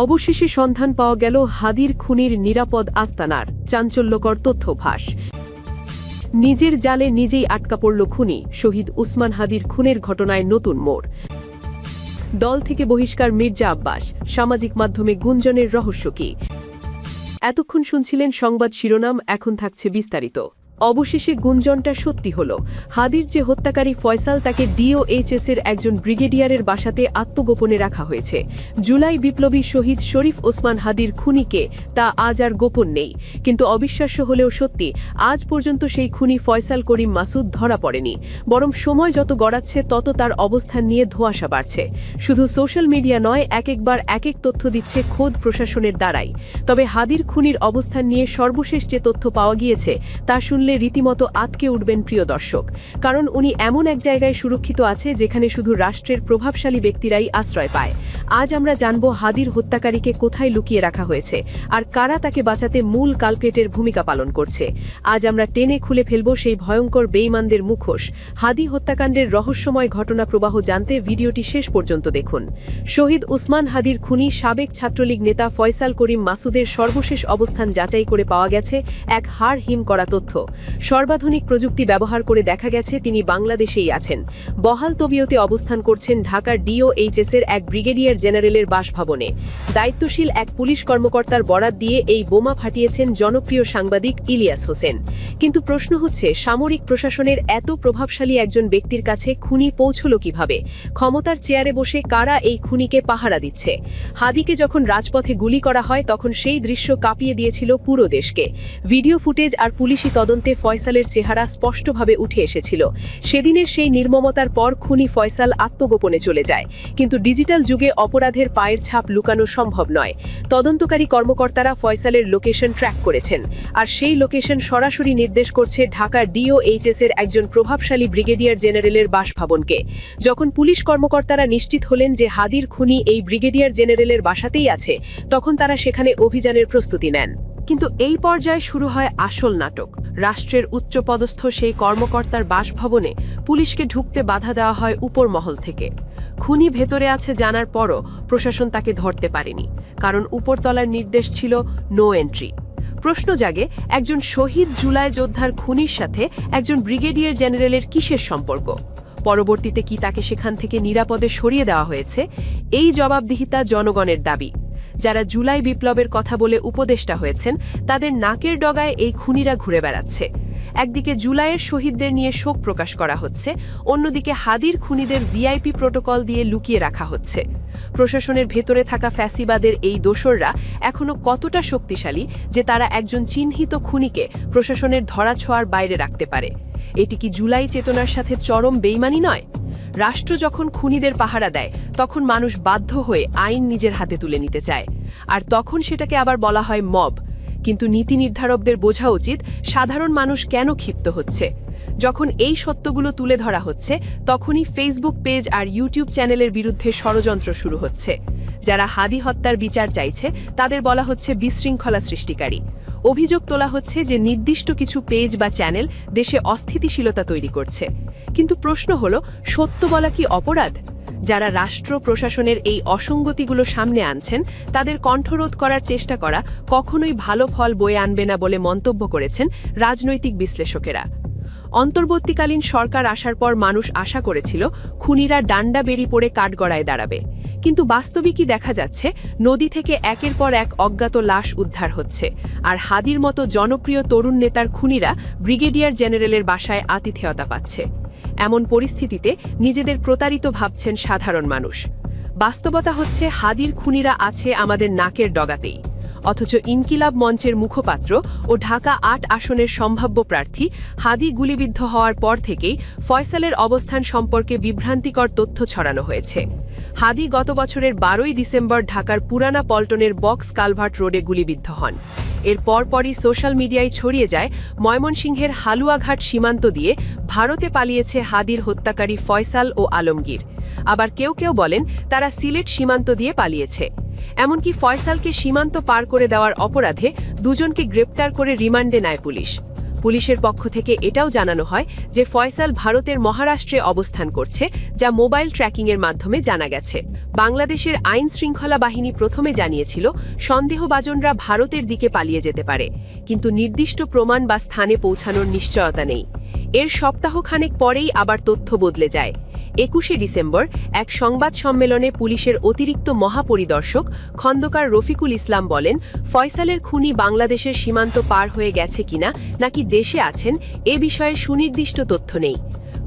অবশেষে সন্ধান পাওয়া গেল হাদির খুনির নিরাপদ আস্তানার। চাঞ্চল্যকর তথ্য ফাঁস। নিজের জালে নিজেই আটকা পড়ল খুনি। শহীদ উসমান হাদির খুনের ঘটনায় নতুন মোড়। দল থেকে বহিষ্কার মির্জা আব্বাস। সামাজিক মাধ্যমে গুঞ্জনের রহস্য কি? এতক্ষণ শুনছিলেন সংবাদ শিরোনাম, এখন থাকছে বিস্তারিত। অবশেষে গুঞ্জনটা সত্যি হল। হাদির যে হত্যাকারী ফয়সাল, তাকে ডিওএইচএসের একজন ব্রিগেডিয়ারের বাসাতে আত্মগোপনে রাখা হয়েছে। জুলাই বিপ্লবী শহীদ শরীফ ওসমান হাদির খুনিকে তা আজ আর গোপন নেই। কিন্তু অবিশ্বাস্য হলেও সত্যি, আজ পর্যন্ত সেই খুনি ফয়সাল করিম মাসুদ ধরা পড়েনি। বরং সময় যত গড়াচ্ছে তত তার অবস্থান নিয়ে ধোঁয়াশা বাড়ছে। শুধু সোশ্যাল মিডিয়া নয়, একবার এক তথ্য দিচ্ছে খোদ প্রশাসনের দ্বারাই। তবে হাদির খুনির অবস্থান নিয়ে সর্বশেষ যে তথ্য পাওয়া গিয়েছে তা শুনলে রীতিমতো আতকে উঠবেন প্রিয় দর্শক। কারণ উনি এমন এক জায়গায় সুরক্ষিত আছে যেখানে শুধু রাষ্ট্রের প্রভাবশালী ব্যক্তিরাই আশ্রয় পায়। আজ আমরা জানব হাদির হত্যাকারীকে কোথায় লুকিয়ে রাখা হয়েছে আর কারা তাকে বাঁচাতে মূল কালপ্রিটের ভূমিকা পালন করছে। আজ আমরা টেনে খুলে ফেলব সেই ভয়ঙ্কর বেঈমানদের মুখোশ। হাদি হত্যাকাণ্ডের রহস্যময় ঘটনা প্রবাহ জানতে ভিডিওটি শেষ পর্যন্ত দেখুন। শহীদ উসমান হাদির খুনি সাবেক ছাত্রলীগ নেতা ফয়সাল করিম মাসুদের সর্বশেষ অবস্থান যাচাই করে পাওয়া গেছে এক হাড় হিম করা তথ্য। সর্বাধুনিক প্রযুক্তি ব্যবহার করে দেখা গেছে তিনি বাংলাদেশেই আছেন। বহাল তবিয়তে অবস্থান করছেন ঢাকার ডিওএইচএসের এক ব্রিগেডিয়ার জেনারেলের বাসভবনে। দায়িত্বশীল এক পুলিশ কর্মকর্তার বরাত দিয়ে এই বোমা ফাটিয়েছেন জনপ্রিয় সাংবাদিক ইলিয়াস হোসেন। কিন্তু প্রশ্ন হচ্ছে, সামরিক প্রশাসনের এত প্রভাবশালী একজন ব্যক্তির কাছে খুনি পৌঁছল কিভাবে? ক্ষমতার চেয়ারে বসে কারা এই খুনিকে পাহারা দিচ্ছে? হাদিকে যখন রাজপথে গুলি করা হয় তখন সেই দৃশ্য কাঁপিয়ে দিয়েছিল পুরো দেশকে। ভিডিও ফুটেজ আর পুলিশি তদন্তে ফয়সালের চেহারা স্পষ্টভাবে উঠে এসেছিল। সেদিনের সেই নির্মমতার পর খুনি ফয়সাল আত্মগোপনে চলে যায়। কিন্তু ডিজিটাল যুগে অপরাধের পায়ের ছাপ লুকানো সম্ভব নয়। তদন্তকারী কর্মকর্তারা ফয়সালের লোকেশন ট্র্যাক করেছেন, আর সেই লোকেশন সরাসরি নির্দেশ করছে ঢাকার ডিওএইচএসের একজন প্রভাবশালী ব্রিগেডিয়ার জেনারেলের বাসভবনকে। যখন পুলিশ কর্মকর্তারা নিশ্চিত হলেন যে হাদির খুনি এই ব্রিগেডিয়ার জেনারেলের বাসাতেই আছে, তখন তারা সেখানে অভিযানের প্রস্তুতি নেন। কিন্তু এই পর্যায়ে শুরু হয় আসল নাটক। রাষ্ট্রের উচ্চপদস্থ সেই কর্মকর্তার বাসভবনে পুলিশকে ঢুকতে বাধা দেওয়া হয় উপর মহল থেকে। খুনি ভেতরে আছে জানার পরও প্রশাসন তাকে ধরতে পারেনি, কারণ উপরতলার নির্দেশ ছিল নো এন্ট্রি। প্রশ্ন জাগে, একজন শহীদ জুলাই যোদ্ধার খুনির সাথে একজন ব্রিগেডিয়ার জেনারেলের কিসের সম্পর্ক? পরবর্তীতে কি তাকে সেখান থেকে নিরাপদে সরিয়ে দেওয়া হয়েছে? এই জবাবদিহিতা জনগণের দাবি। যারা জুলাই বিপ্লবের কথা বলে উপদেষ্টা হয়েছেন, তাদের নাকের ডগায় এই খুনিরা ঘুরে বেড়াচ্ছে। একদিকে জুলাইয়ের শহীদদের নিয়ে শোক প্রকাশ করা হচ্ছে, অন্যদিকে হাদির খুনিদের ভিআইপি প্রোটোকল দিয়ে লুকিয়ে রাখা হচ্ছে। প্রশাসনের ভেতরে থাকা ফ্যাসিবাদের এই দোসররা এখনো কতটা শক্তিশালী যে তারা একজন চিহ্নিত খুনিকে প্রশাসনের ধরাছোঁয়ার বাইরে রাখতে পারে? এটি কি জুলাই চেতনার সাথে চরম বেইমানি নয়? রাষ্ট্র যখন খুনিদের পাহারা দেয়, তখন মানুষ বাধ্য হয়ে আইন নিজের হাতে তুলে নিতে চায়, আর তখন সেটাকে আবার বলা হয় মব। কিন্তু নীতি নির্ধারকদের বোঝা উচিত সাধারণ মানুষ কেন ক্ষিপ্ত হচ্ছে। যখন এই সত্যগুলো তুলে ধরা হচ্ছে, তখনই ফেসবুক পেজ আর ইউটিউব চ্যানেলের বিরুদ্ধে ষড়যন্ত্র শুরু হচ্ছে। যারা হাদি হত্যার বিচার চাইছে তাদের বলা হচ্ছে বিশৃঙ্খলা সৃষ্টিকারী। অভিযোগ তোলা হচ্ছে যে নির্দিষ্ট কিছু পেজ বা চ্যানেল দেশে অস্থিতিশীলতা তৈরি করছে। কিন্তু প্রশ্ন হলো, সত্য বলা কি অপরাধ? যারা রাষ্ট্র প্রশাসনের এই অসঙ্গতিগুলো সামনে আনছেন, তাদের কণ্ঠরোধ করার চেষ্টা করা কখনোই ভালো ফল বয়ে আনবে না বলে মন্তব্য করেছেন রাজনৈতিক বিশ্লেষকেরা। অন্তর্বর্তীকালীন সরকার আসার পর মানুষ আশা করেছিল খুনিরা ডান্ডা বেরি পড়ে কাঠগড়ায় দাঁড়াবে। কিন্তু বাস্তবিকই দেখা যাচ্ছে, নদী থেকে একের পর এক অজ্ঞাত লাশ উদ্ধার হচ্ছে, আর হাদির মতো জনপ্রিয় তরুণ নেতার খুনিরা ব্রিগেডিয়ার জেনারেলের বাসায় আতিথেয়তা পাচ্ছে। এমন পরিস্থিতিতে নিজেদের প্রতারিত ভাবছেন সাধারণ মানুষ। বাস্তবতা হচ্ছে, হাদির খুনিরা আছে আমাদের নাকের ডগাতেই। অথচ ইনকিলাব মঞ্চের মুখপাত্র ও ঢাকা ৮ আসনের সম্ভাব্য প্রার্থী হাদি গুলিবিদ্ধ হওয়ার পর থেকেই ফয়সালের অবস্থান সম্পর্কে বিভ্রান্তিকর তথ্য ছড়ানো হয়েছে। হাদি গত বছরের ১২ই ডিসেম্বর ঢাকার পুরানা পল্টনের বক্স কালভার্ট রোডে গুলিবিদ্ধ হন। এর পরপরই সোশ্যাল মিডিয়ায় ছড়িয়ে যায় ময়মনসিংহের হালুয়াঘাট সীমান্ত দিয়ে ভারতে পালিয়েছে হাদির হত্যাকারী ফয়সাল ও আলমগীর। আবার কেউ কেউ বলেন তারা সিলেট সীমান্ত দিয়ে পালিয়েছে। এমনকি ফয়সালকে সীমান্ত পার করে দেওয়ার অপরাধে দুজনকে গ্রেপ্তার করে রিমান্ডে নেয় পুলিশ। পুলিশের পক্ষ থেকে এটাও জানানো হয় যে ফয়সাল ভারতের মহারাষ্ট্রে অবস্থান করছে, যা মোবাইল ট্র্যাকিংয়ের মাধ্যমে জানা গেছে। বাংলাদেশের আইন শৃঙ্খলা বাহিনী প্রথমে জানিয়েছিল সন্দেহভাজনরা ভারতের দিকে পালিয়ে যেতে পারে, কিন্তু নির্দিষ্ট প্রমাণ বা স্থানে পৌঁছানোর নিশ্চয়তা নেই। এর সপ্তাহখানেক পরেই আবার তথ্য বদলে যায়। 21শে ডিসেম্বর এক সংবাদ সম্মেলনে পুলিশের অতিরিক্ত মহাপরিদর্শক খন্দকার রফিকুল ইসলাম বলেন, ফয়সালের খুনি বাংলাদেশের সীমান্ত পার হয়ে গেছে কিনা নাকি দেশে আছেন এ বিষয়ে সুনির্দিষ্ট তথ্য নেই।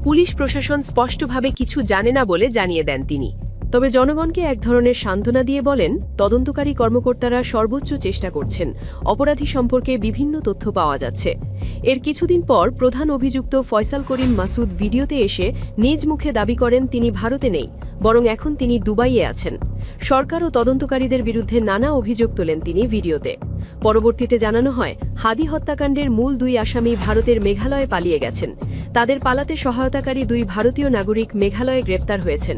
পুলিশ প্রশাসন স্পষ্টভাবে কিছু জানে না বলে জানিয়ে দেন তিনি। তবে জনগণকে এক ধরনের সান্ত্বনা দিয়ে বলেন, তদন্তকারী কর্মকর্তারা সর্বোচ্চ চেষ্টা করছেন, অপরাধী সম্পর্কে বিভিন্ন তথ্য পাওয়া যাচ্ছে। এর কিছুদিন পর প্রধান অভিযুক্ত ফয়সাল করিম মাসুদ ভিডিওতে এসে নিজ মুখে দাবি করেন তিনি ভারতে নেই, বরং এখন তিনি দুবাইয়ে আছেন। সরকার ও তদন্তকারীদের বিরুদ্ধে নানা অভিযোগ তোলেন তিনি ভিডিওতে। পরবর্তীতে জানানো হয়, হাদি হত্যাকাণ্ডের মূল 2 আসামি ভারতের মেঘালয়ে পালিয়ে গেছেন। তাদের পালাতে সহায়তাকারী 2 ভারতীয় নাগরিক মেঘালয়ে গ্রেপ্তার হয়েছেন।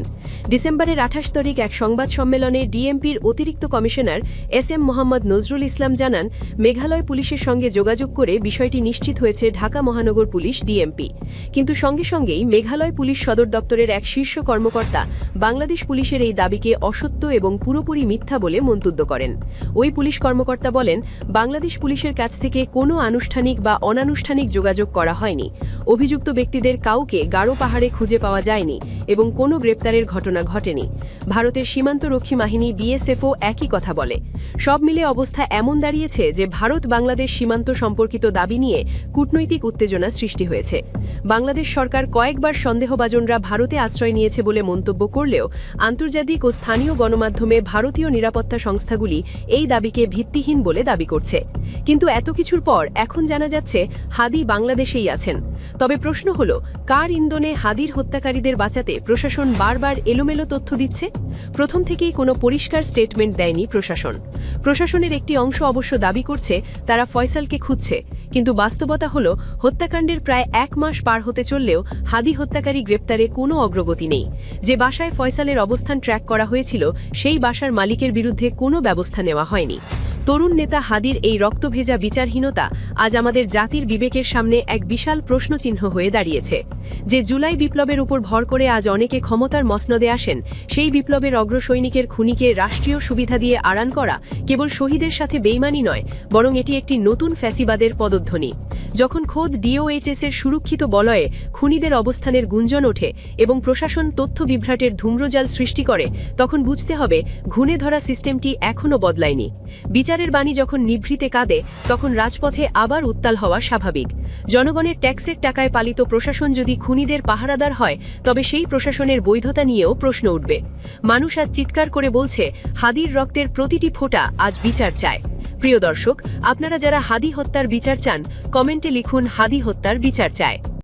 ডিসেম্বরের 28 তারিখ এক সংবাদ সম্মেলনে ডিএমপির অতিরিক্ত কমিশনার SM মোহাম্মদ নজরুল ইসলাম জানান, মেঘালয় পুলিশের সঙ্গে যোগাযোগ করে বিষয়টি নিশ্চিত হয়েছে ঢাকা মহানগর পুলিশ ডিএমপি। কিন্তু সঙ্গে সঙ্গেই মেঘালয় পুলিশ সদর দপ্তরের এক শীর্ষ কর্মকর্তা বাংলাদেশ পুলিশের এই দাবিকে অসত্য এবং পুরোপুরি মিথ্যা বলে মন্তব্য করেন। ওই পুলিশ কর্মকর্তা বলেন, বাংলাদেশ পুলিশের কাছ থেকে কোনো আনুষ্ঠানিক বা অনানুষ্ঠানিক যোগাযোগ করা হয়নি। অভিযুক্ত ব্যক্তিদের কাউকে গারো পাহাড়ে খুঁজে পাওয়া যায়নি এবং কোনো গ্রেপ্তারের ঘটনা ঘটেনি। ভারতের সীমান্তরক্ষী বাহিনী BSFও একই কথা বলে। সব মিলে অবস্থা এমন দাঁড়িয়েছে যে ভারত বাংলাদেশ সীমান্ত সম্পর্কিত দাবি নিয়ে কূটনৈতিক উত্তেজনা সৃষ্টি হয়েছে। বাংলাদেশ সরকার কয়েকবার সন্দেহভাজনরা ভারতে আশ্রয় নিয়েছে বলে মন্তব্য করলেও আন্তর্জাতিক ও স্থানীয় গণমাধ্যমে ভারতীয় নিরাপত্তা সংস্থাগুলি এই দাবিকে ভিত্তিহীন বলে দাবি করছে। কিন্তু এত কিছুর পর এখন জানা যাচ্ছে হাদি বাংলাদেশেই আছেন। তবে প্রশ্ন হলো, কার ইন্ধনে হাদির হত্যাকারীদের বাঁচাতে প্রশাসন বারবার এলোমেলো তথ্য দিচ্ছে? প্রথম থেকেই কোনো পরিষ্কার স্টেটমেন্ট দেয়নি প্রশাসন। প্রশাসনের একটি অংশ অবশ্য দাবি করছে তারা ফয়সালকে খুঁজছে, কিন্তু বাস্তবতা হলো হত্যাকাণ্ডের প্রায় 1 মাস পার হতে চললেও হাদি হত্যাকারী গ্রেপ্তারে কোনো অগ্রগতি নেই। যে বাসায় ফয়সালের অবস্থান ট্র্যাক করা হয়েছিল সেই বাসার মালিকের বিরুদ্ধে কোনো ব্যবস্থা নেওয়া হয়নি। তরুণ নেতা হাদির এই রক্তভেজা বিচারহীনতা আজ আমাদের জাতির বিবেকের সামনে এক বিশাল প্রশ্নচিহ্ন হয়ে দাঁড়িয়েছে। যে জুলাই বিপ্লবের উপর ভর করে আজ অনেকে ক্ষমতার মসনদে আসেন, সেই বিপ্লবের অগ্রসৈনিকের খুনিকে রাষ্ট্রীয় সুবিধা দিয়ে আড়াল করা কেবল শহীদের সাথে বেইমানি নয়, বরং এটি একটি নতুন ফ্যাসিবাদের পদধ্বনি। যখন খোদ DOHS-এর সুরক্ষিত বলয়ে খুনিদের অবস্থানের গুঞ্জন ওঠে এবং প্রশাসন তথ্য বিভ্রাটের ধূম্রজাল সৃষ্টি করে, তখন বুঝতে হবে ঘুণে ধরা সিস্টেমটি এখনও বদলায়নি। বিচারের বাণী যখন নিভৃতে কাঁদে, তখন রাজপথে আবার উত্তাল হওয়া স্বাভাবিক। জনগণের ট্যাক্সের টাকায় পালিত প্রশাসন যদি খুনিদের পাহারাদার হয়, তবে সেই প্রশাসনের বৈধতা নিয়েও প্রশ্ন উঠবে। মানুষ আজ চিৎকার করে বলছে, হাদির রক্তের প্রতিটি ফোঁটা আজ বিচার চায়। প্রিয় দর্শক, আপনারা যারা হাদি হত্যার বিচার চান, কমেন্টে লিখুন হাদি হত্যার বিচার চায়।